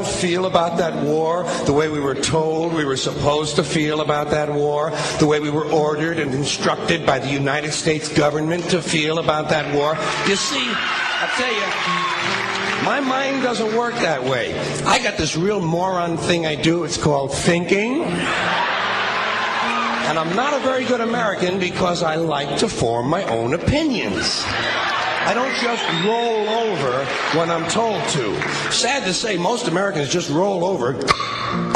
Feel about that war the way we were told we were supposed to feel about that war, the way we were ordered and instructed by the United States government to feel about that war. You see, I'll tell you, my mind doesn't work that way. I got this real moron thing I do. It's called thinking. And I'm not a very good American because I like to form my own opinions. I don't just roll over when I'm told to. Sad to say, most Americans just roll over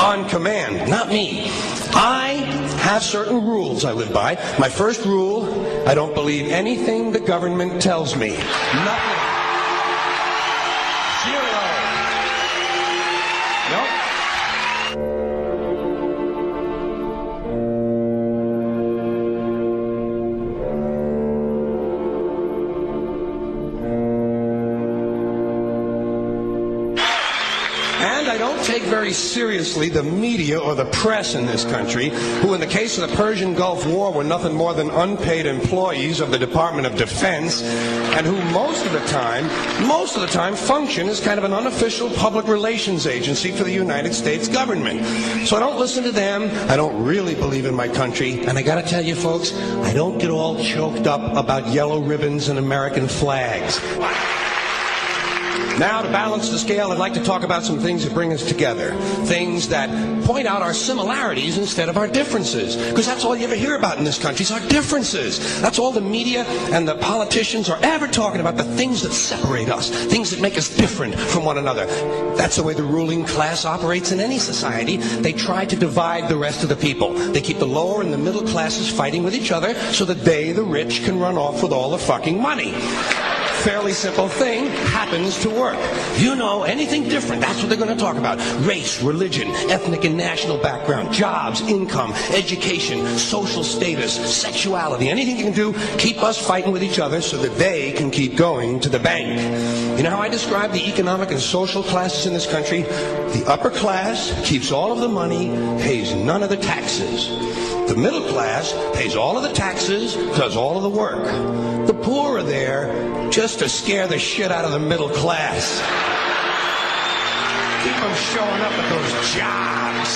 on command. Not me. I have certain rules I live by. My first rule, I don't believe anything the government tells me. Nothing. Zero. Nope. And I don't take very seriously the media or the press in this country, who in the case of the Persian Gulf War were nothing more than unpaid employees of the Department of Defense, and who most of the time function as kind of an unofficial public relations agency for the United States government. So I don't listen to them. I don't really believe in my country. And I gotta tell you folks, I don't get all choked up about yellow ribbons and American flags. Now, to balance the scale, I'd like to talk about some things that bring us together. Things that point out our similarities instead of our differences. Because that's all you ever hear about in this country is our differences. That's all the media and the politicians are ever talking about, the things that separate us, things that make us different from one another. That's the way the ruling class operates in any society. They try to divide the rest of the people. They keep the lower and the middle classes fighting with each other so that they, the rich, can run off with all the fucking money. Fairly simple thing, happens to work. You know, anything different, that's what they're going to talk about. Race, religion, ethnic and national background, jobs, income, education, social status, sexuality, anything you can do, keep us fighting with each other so that they can keep going to the bank. You know how I describe the economic and social classes in this country? The upper class keeps all of the money, pays none of the taxes. The middle class pays all of the taxes, does all of the work. The poor are there just to scare the shit out of the middle class. Keep them showing up at those jobs.